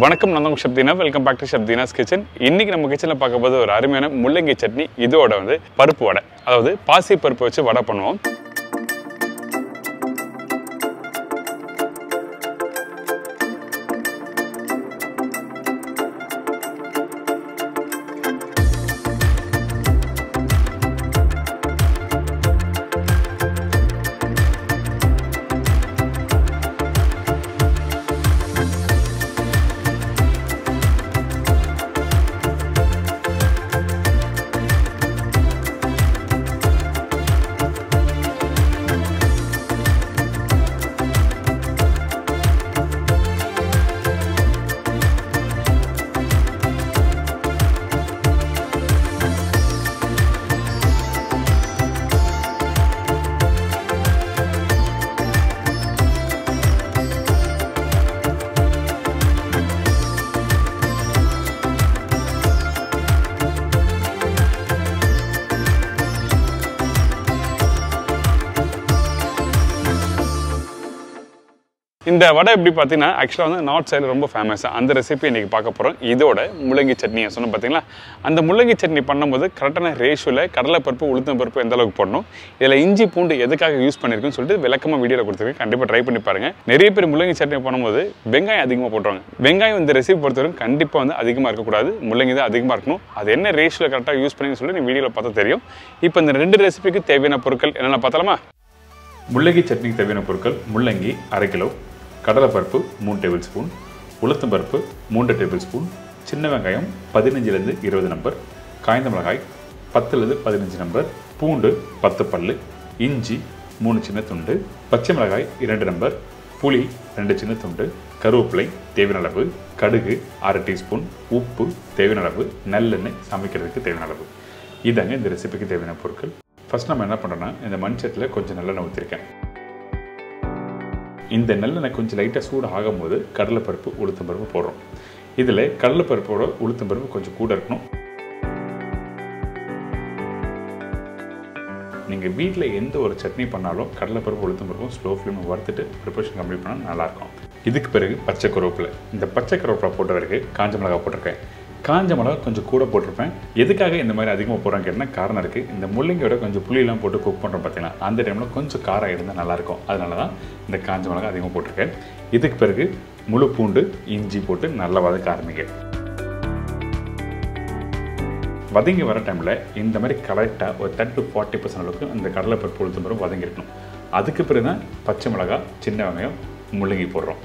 வணக்கம், நான் உங்கள் Shabdina. Welcome back to Shabdina's kitchen. இன்னைக்கு நம்ம கிச்சனில் பார்க்க போது ஒரு அருமையான முள்ளங்கி சட்னி. இதோட பருப்பு வடை, அதாவது பாசி பருப்பு வச்சு வடை பண்ணுவோம். இந்த வடை எப்படி பார்த்தீங்கன்னா ஆக்சுவலாக நார்த் சைடில் ரொம்ப ஃபேமஸ். அந்த ரெசிபி இன்றைக்கி பார்க்க போகிறோம். இதோட முள்ளங்கி சட்னியை சொன்னோம் பார்த்தீங்களா, அந்த முள்ளங்கி சட்னி பண்ணும்போது கரெக்டான ரேஷியோவில் கடலைப்பருப்பு உளுத்தம் பருப்பு எந்த அளவுக்கு போடணும், இதில் இஞ்சி பூண்டு எதுக்காக யூஸ் பண்ணியிருக்குன்னு சொல்லிட்டு விளக்கமாக வீடியோவில் கொடுத்துருக்கேன். கண்டிப்பாக ட்ரை பண்ணி பாருங்கள். நிறைய பேர் முள்ளங்கி சட்னி பண்ணும்போது வெங்காயம் அதிகமாக போட்டுருவாங்க. வெங்காயம் இந்த ரெசிபி பொறுத்தவரைக்கும் கண்டிப்பாக அதிகமாக இருக்கக்கூடாது, முள்ளங்கி தான் அதிகமாக இருக்கணும். அது என்ன ரேஷியோவில் கரெக்டாக யூஸ் பண்ணி சொல்லி வீடியோவில் பார்த்தா தெரியும். இப்போ இந்த ரெண்டு ரெசிபிக்கு தேவையான பொருட்கள் என்னென்ன பார்த்தலாமா? முள்ளங்கி சட்னிக்கு தேவையான பொருட்கள்: முள்ளங்கி 1/2 கிலோ, கடலைப்பருப்பு 3 டேபிள் ஸ்பூன், உளுத்தம் பருப்பு 3 டேபிள் ஸ்பூன், சின்ன வெங்காயம் 15லேருந்து 20 நம்பர், காய்ந்த மிளகாய் 10லேருந்து 15 நம்பர், பூண்டு 10 பல்லு, இஞ்சி 3 சின்ன துண்டு, பச்சை மிளகாய் 2 நம்பர், புளி 2 சின்ன துண்டு, கருவேப்பிலை தேவையான அளவு, கடுகு 1/2 டீஸ்பூன், உப்பு தேவையான அளவு, நல்லெண்ணெய் சமைக்கிறதுக்கு தேவையான அளவு. இதாங்க இந்த ரெசிபிக்கு தேவையான பொருட்கள். ஃபர்ஸ்ட் நம்ம என்ன பண்ணுறோன்னா, இந்த மண் சட்டியில் கொஞ்சம் நல்லெண்ணெய் ஊற்றிருக்கேன். இந்த நல்லெண்ணெய் கொஞ்சம் லைட்டாக சூடு ஆகும்போது கடலைப்பருப்பு உளுத்தம் பருப்பு போடுறோம். இதில் கடலைப்பருப்போட உளுத்தம் பருப்பு கொஞ்சம் கூட இருக்கணும். நீங்கள் வீட்டில் எந்த ஒரு சட்னி பண்ணாலும் கடலைப்பருப்பு உளுத்தம் பருப்பும் ஸ்லோ ஃப்ளேமில் வறுத்துட்டு ப்ரிப்பரேஷன் கம்ப்ளீட் பண்ணால் நல்லாயிருக்கும். இதுக்கு பிறகு பச்சை கருவேப்பிலை. இந்த பச்சை கருவேப்பிலை போட்ட பிறகு காஞ்ச மிளகாய் போட்டிருக்கேன். காஞ்ச மிளகா கொஞ்சம் கூட போட்டிருப்பேன். எதுக்காக இந்த மாதிரி அதிகமாக போடுறாங்க கேட்டால் காரணம் இருக்குது. இந்த முள்ளங்கியோட கொஞ்சம் புளியெல்லாம் போட்டு குக் பண்ணுறோம் பார்த்தீங்கன்னா, அந்த டைமில் கொஞ்சம் காரம் இருந்தால் நல்லாயிருக்கும். அதனால தான் இந்த காஞ்ச மிளகா அதிகமாக போட்டிருக்கேன். இதுக்கு பிறகு முழு பூண்டு இஞ்சி போட்டு நல்லா வதக்க ஆரம்பிங்க. வதங்கி வர டைமில் இந்த மாதிரி கரெக்டாக ஒரு 30 to 40% அளவுக்கு அந்த கடலைப்பருப்பு உளுத்தம் பருப்பு வதங்கிருக்கணும். அதுக்கு பிறகு தான் பச்சை மிளகா, சின்ன வெங்காயம், முள்ளங்கி போடுறோம்.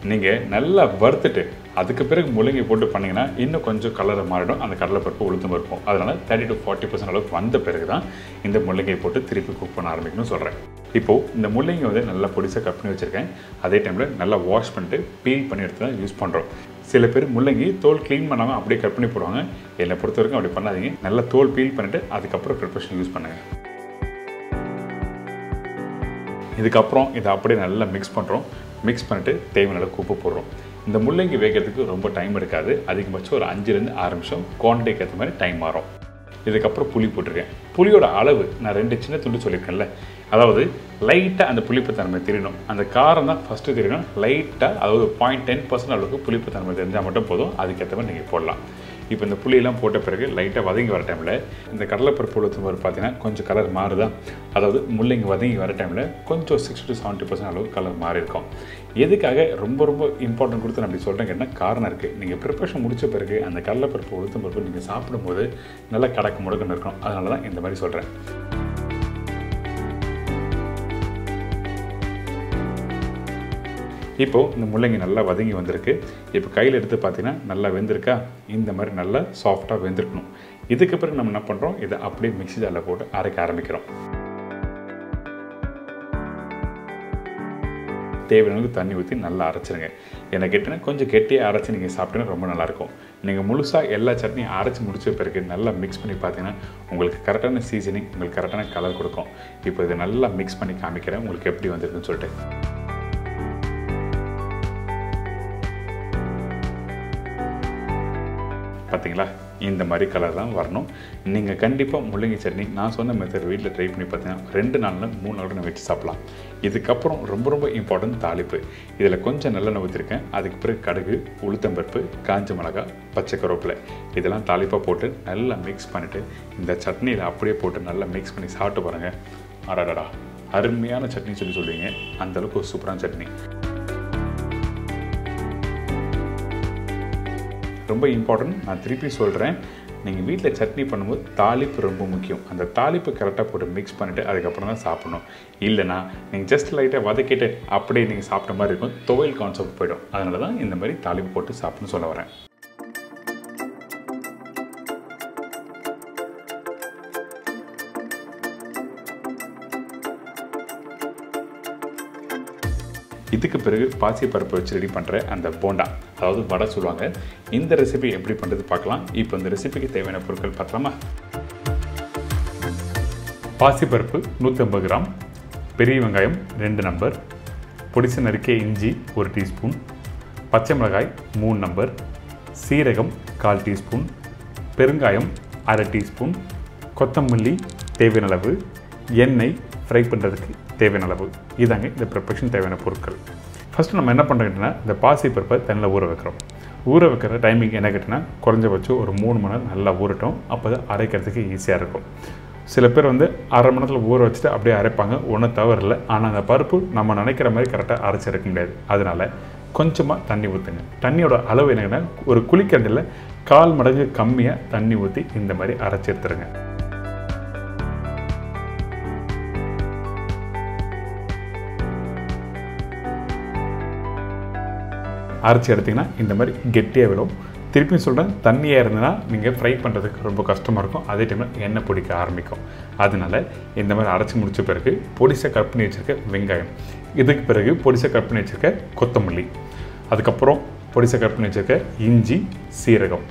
நீங்கள் நல்லா வறுத்துட்டு அதுக்கு பிறகு முள்ளங்கி போட்டு பண்ணிங்கன்னா இன்னும் கொஞ்சம் கலரை மாறிடும் அந்த கடலைப்பருப்பு உளுத்தம் பருப்பும். அதனால் 30 to 40% அளவுக்கு வந்த பிறகு தான் இந்த முள்ளங்கியை போட்டு திருப்பி குக் பண்ண ஆரம்பிக்கணும்னு சொல்கிறேன். இப்போது இந்த முள்ளங்கி நல்லா பொடிசாக கட் பண்ணி வச்சுருக்கேன். அதே டைமில் நல்லா வாஷ் பண்ணிட்டு பீல் பண்ணி எடுத்து தான் யூஸ் பண்ணுறோம். சில பேர் முள்ளங்கி தோல் க்ளீன் பண்ணாமல் அப்படியே கட் பண்ணி போடுவாங்க. என்னை பொறுத்த வரைக்கும் அப்படி பண்ணாதீங்க. நல்லா தோல் பீல் பண்ணிவிட்டு அதுக்கப்புறம் ப்ரிப்பரேஷன் யூஸ் பண்ணுங்கள். இதுக்கப்புறம் இதை அப்படியே நல்லா மிக்ஸ் பண்ணுறோம். மிக்ஸ் பண்ணிவிட்டு தேவையான அளவுக்கு உப்பு போடுறோம். இந்த முள்ளங்கி வேகிறதுக்கு ரொம்ப டைம் எடுக்காது. அதிகபட்சம் ஒரு 5லேருந்து 6 நிமிஷம் குவான்டிட்டிக்கு ஏற்ற மாதிரி டைம் மாறும். இதுக்கப்புறம் புளி போட்டிருக்கேன். புளியோட அளவு நான் 2 சின்ன துண்டு சொல்லியிருக்கேன்ல, அதாவது லைட்டாக அந்த புளிப்பு தன்மை தெரியணும். அந்த காரம் தான் ஃபஸ்ட்டு தெரியணும். லைட்டாக, அதாவது 0.10% அளவுக்கு புளிப்பு தன்மை தெரிஞ்சால் மட்டும் போதும். அதுக்கேற்ற மாதிரி நீங்கள் போடலாம். இப்போ இந்த புளியெல்லாம் போட்ட பிறகு லைட்டாக வதங்கி வர டைமில் இந்த கடலைப்பருப்பு உளுத்தம் பருப்பு பார்த்தீங்கன்னா கொஞ்சம் கலர் மாறுதா, அதாவது முள்ளங்கி வதங்கி வர டைமில் கொஞ்சம் 60 to 70% அளவுக்கு கலர் மாறி இருக்கும். எதுக்காக ரொம்ப ரொம்ப இம்பார்ட்டன்ட் கொடுத்து நான் அப்படி சொல்கிறேன் கேட்டால் காரணம் இருக்குது. நீங்கள் ப்ரிப்பரேஷன் முடித்த பிறகு அந்த கடலைப்பருப்பு உளுத்தம் பருப்பு நீங்கள் சாப்பிடும்போது நல்லா கடக்கு முடக்குன்னு இருக்கும். அதனால தான் இந்த மாதிரி சொல்கிறேன். இப்போது இந்த முள்ளங்கி நல்லா வதங்கி வந்திருக்கு. இப்போ கையில் எடுத்து பார்த்தீங்கன்னா நல்லா வெந்திருக்கா, இந்த மாதிரி நல்லா சாஃப்டாக வெந்திருக்கணும். இதுக்கு பிறகு நம்ம என்ன பண்ணுறோம், இதை அப்படியே மிக்ஸி ஜாரில் போட்டு அரைக்க ஆரம்பிக்கிறோம். தேவையான தண்ணி ஊற்றி நல்லா அரைச்சிருங்க. என்ன கேட்டிங்கன்னா கொஞ்சம் கெட்டியாக அரைச்சி நீங்கள் சாப்பிட்டீங்கன்னா ரொம்ப நல்லாயிருக்கும். நீங்கள் முழுசாக எல்லா சட்னியும் அரைச்சி முடிச்ச பிறகு நல்லா மிக்ஸ் பண்ணி பார்த்தீங்கன்னா உங்களுக்கு கரெக்டான சீசனிங், உங்களுக்கு கரெக்டான கலர் கொடுக்கும். இப்போ இதை நல்லா மிக்ஸ் பண்ணி காமிக்கிறேன் உங்களுக்கு எப்படி வந்திருக்குன்னு சொல்லிட்டு. பார்த்தீங்களா, இந்த மாதிரி கலர் தான் வரணும். நீங்கள் கண்டிப்பாக முள்ளங்கி சட்னி நான் சொன்ன மெத்தட் வீட்டில் ட்ரை பண்ணி பார்த்தீங்கன்னா 2 நாளில் 3 நாள் வச்சு சாப்பிடலாம். இதுக்கப்புறம் ரொம்ப இம்பார்ட்டன்ட் தாளிப்பு. இதில் கொஞ்சம் நல்லெண்ணெய் ஊற்றிருக்கேன். அதுக்கு பிறகு கடுகு, உளுத்தம்பருப்பு, காஞ்ச மிளகாய், பச்சை கருவேப்பிலை இதெல்லாம் தாளிப்பாக போட்டு நல்லா மிக்ஸ் பண்ணிவிட்டு இந்த சட்னியில் அப்படியே போட்டு நல்லா மிக்ஸ் பண்ணி சாப்பிட்டு பாருங்கள். அடடா, அருமையான சட்னி சொல்லுவீங்க. அந்தளவுக்கு ஒரு சூப்பரான சட்னி. ரொம்ப இம்பார்ட்டன்ட். நான் திருப்பி சொல்கிறேன், நீங்கள் வீட்டில் சட்னி பண்ணும்போது தாளிப்பு ரொம்ப முக்கியம். அந்த தாளிப்பு கரெக்டாக போட்டு மிக்ஸ் பண்ணிவிட்டு அதுக்கப்புறம் தான் சாப்பிடணும். இல்லைனா நீங்கள் ஜஸ்ட் லைட்டாக வதக்கிட்டு அப்படியே நீங்கள் சாப்பிட்ட மாதிரி இருக்கும். துவையல் கான்செப்ட் போய்டும். அதனால தான் இந்த மாதிரி தாளிப்பு போட்டு சாப்பிட்ணுன்னு சொல்ல வரேன். இதுக்கு பிறகு பாசிப்பருப்பு வச்சு ரெடி பண்ணுற அந்த போண்டா, அதாவது வடை சொல்லுவாங்க. இந்த ரெசிபி எப்படி பண்ணுறது பார்க்கலாம். இப்போ இந்த ரெசிபிக்கு தேவையான பொருட்கள் பார்க்கலாமா? பாசிப்பருப்பு 150 கிராம், பெரிய வெங்காயம் 2 நம்பர், பொடிசு நறுக்கிய இஞ்சி 1 டீஸ்பூன், பச்சை மிளகாய் 3 நம்பர், சீரகம் 1/4 டீஸ்பூன், பெருங்காயம் 1/2 டீஸ்பூன், கொத்தமல்லி தேவையான அளவு, எண்ணெய் ஃப்ரை பண்ணுறதுக்கு தேவையான அளவு. இதாங்க இந்த ப்ரிப்பரேஷன் தேவையான பொருட்கள். ஃபஸ்ட்டு நம்ம என்ன பண்ணுறோம்னா இந்த பாசிப்பருப்பை தண்ணியில் ஊற வைக்கிறோம். ஊற வைக்கிற டைமிங் என்ன கேட்டிங்கன்னா குறைஞ்சபட்சம் ஒரு 3 மணி நேரம் நல்லா ஊறட்டும். அப்போ தான் அரைக்கிறதுக்கு ஈஸியாக இருக்கும். சில பேர் வந்து 1/2 மணி நேரத்தில் ஊற வச்சுட்டு அப்படியே அரைப்பாங்க. ஒன்றும் தவறு இல்லை. ஆனால் அந்த பருப்பு நம்ம நினைக்கிற மாதிரி கரெக்டாக அரைச்சி எடுக்க முடியாது. அதனால் கொஞ்சமாக தண்ணி ஊற்றுங்க. தண்ணியோட அளவு என்னங்கன்னா ஒரு குழிக்கரண்டியில் 1/4 மடங்கு கம்மியாக தண்ணி ஊற்றி இந்த மாதிரி அரைச்சி எடுத்துருங்க. அரைச்சி எடுத்திங்கன்னா இந்த மாதிரி கெட்டியாக விடும். திருப்பியும் சொல்கிறேன், தண்ணியாக இருந்ததுன்னா நீங்கள் ஃப்ரை பண்ணுறதுக்கு ரொம்ப கஷ்டமாக இருக்கும். அதே டைமில் எண்ணெய் பிடிக்க ஆரம்பிக்கும். அதனால் இந்த மாதிரி அரைச்சி முடித்த பிறகு பொடிசை கட் பண்ணி வச்சுருக்க வெங்காயம், இதுக்கு பிறகு பொடிசை கட் பண்ணி வச்சுருக்க கொத்தமல்லி, அதுக்கப்புறம் பொடிசை கட் பண்ணி வச்சுருக்க இஞ்சி, சீரகம்.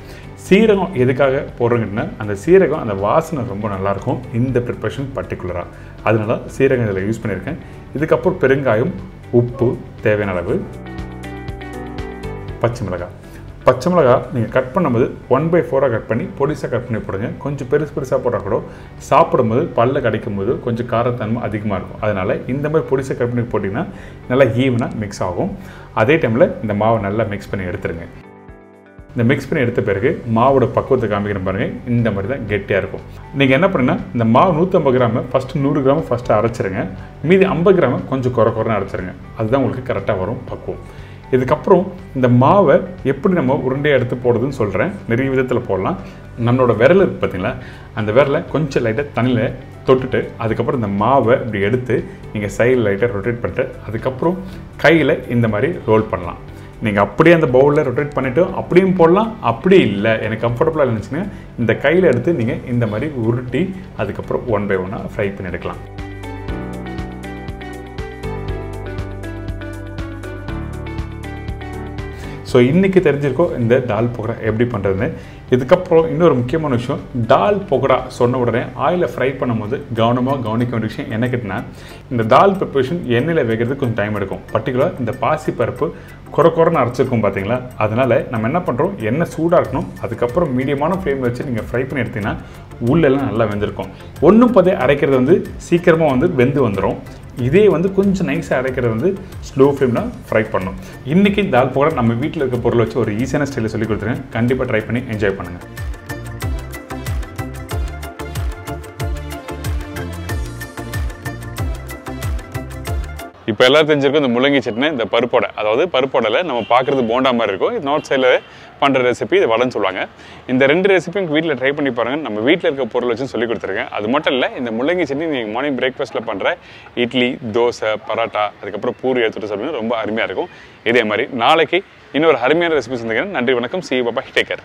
சீரகம் எதுக்காக போடுறோங்கன்னா அந்த சீரகம் அந்த வாசனை ரொம்ப நல்லாயிருக்கும் இந்த ப்ரிப்பரேஷன் பர்டிகுலராக. அதனால சீரகம் இதில் யூஸ் பண்ணியிருக்கேன். இதுக்கப்புறம் பெருங்காயம், உப்பு தேவையான அளவு, பச்சை மிளகாய் நீங்கள் கட் பண்ணும்போது 1/4 கட் பண்ணி பொடிசாக கட் பண்ணி போடுங்க. கொஞ்சம் பெருசாக போட்டால் கூட சாப்பிடும்போது பல்ல கடிக்கும் போது கொஞ்சம் காரத்தன்மை அதிகமாக இருக்கும். அதனால் இந்த மாதிரி பொடிசாக கட் பண்ணி போட்டிங்கன்னா நல்லா ஈவனாக மிக்ஸ் ஆகும். அதே டைமில் இந்த மாவை நல்லா மிக்ஸ் பண்ணி எடுத்துருங்க. இந்த மிக்ஸ் பண்ணி எடுத்த பிறகு மாவோட பக்குவத்தை காமிக்கிற பாருங்கள். இந்த மாதிரி தான் கெட்டியாக இருக்கும். நீங்கள் என்ன பண்ணுன்னா இந்த மாவு 150 கிராம் ஃபஸ்ட்டு 100 கிராம் ஃபஸ்ட்டு அரைச்சிருங்க. மீதி 50 கிராம் கொஞ்சம் குறைன்னு அரைச்சிருங்க. அதுதான் உங்களுக்கு கரெக்டாக வரும் பக்குவம். இதுக்கப்புறம் இந்த மாவை எப்படி நம்ம உருண்டையாக எடுத்து போடுறதுன்னு சொல்கிறேன். நிறைய விதத்தில் போடலாம். நம்மளோட விரல் இருக்குது பார்த்தீங்களா, அந்த விரலை கொஞ்சம் லைட்டாக தண்ணியில் தொட்டுட்டு அதுக்கப்புறம் இந்த மாவை இப்படி எடுத்து நீங்கள் சைடில் லைட்டாக ரொட்டேட் பண்ணிட்டு அதுக்கப்புறம் கையில் இந்த மாதிரி ரோல் பண்ணலாம். நீங்கள் அப்படியே அந்த பவுலில் ரொட்டேட் பண்ணிவிட்டு அப்படியும் போடலாம். அப்படி இல்லை எனக்கு கம்ஃபர்டபுளாக இருந்துச்சுன்னா இந்த கையில் எடுத்து நீங்கள் இந்த மாதிரி உருட்டி அதுக்கப்புறம் 1 by 1 ஃப்ரை பண்ணி எடுக்கலாம். ஸோ இன்றைக்கி தெரிஞ்சிருக்கோம் இந்த தால் பக்கோடா எப்படி பண்ணுறதுன்னு. இதுக்கப்புறம் இன்னொரு முக்கியமான விஷயம், தால் பக்கோடா சொன்ன உடனே ஆயிலில் ஃப்ரை பண்ணும்போது கவனிக்க வேண்டிய விஷயம் என்ன கேட்டிங்கன்னா, இந்த தால் ப்ரிப்பரேஷன் எண்ணெயில் வேகிறதுக்கு கொஞ்சம் டைம் எடுக்கும். பர்டிகுலராக இந்த பாசிப்பருப்பு குறைன்னு அரைச்சிருக்கும் பார்த்தீங்களா. அதனால் நம்ம என்ன பண்ணுறோம், எண்ணெய் சூடாக இருக்கணும். அதுக்கப்புறம் மீடியமான ஃப்ளேம் வச்சு நீங்கள் ஃப்ரை பண்ணி எடுத்திங்கன்னா உள்ளெல்லாம் நல்லா வெந்திருக்கும். ஒன்றும் பதே அரைக்கிறது வந்து சீக்கிரமாக வெந்து வந்துடும். இதே கொஞ்சம் நைஸாக அரைக்கிறது ஸ்லோ ஃப்ளேமில் ஃப்ரை பண்ணணும். இன்றைக்கி தால் பக்கோடா நம்ம வீட்டில் இருக்க பொருளை வச்சு ஒரு ஈஸியான ஸ்டைலில் சொல்லி கொடுத்துருக்கேன். கண்டிப்பாக ட்ரை பண்ணி என்ஜாய் பண்ணுங்கள். இப்போ எல்லாரும் தெரிஞ்சிருக்கும் இந்த முள்ளங்கி சட்னி, இந்த பருப்போடை. அதாவது பருப்போடையில் நம்ம பார்க்குறது போண்டா மாதிரி இருக்கும். இது நார்த் சைடில் பண்ணுற ரெசிபி, இது வடைன்னு சொல்லுவாங்க. இந்த 2 ரெசிபியும் வீட்டில் ட்ரை பண்ணி பாருங்கள். நம்ம வீட்டில் இருக்க பொருள் வச்சு சொல்லி கொடுத்துருக்கேன். அது மட்டும் இல்லை, இந்த முள்ளங்கி சட்னி நீங்கள் மார்னிங் பிரேக்ஃபாஸ்ட்டில் பண்ணுற இட்லி, தோசை, பரோட்டா, அதுக்கப்புறம் பூரி எடுத்துகிட்டு சொல்லுங்கள், ரொம்ப அருமையாக இருக்கும். இதே மாதிரி நாளைக்கு இன்னொரு அருமையான ரெசிபி சந்திக்கிறேன். நன்றி, வணக்கம். See you, bye, take care.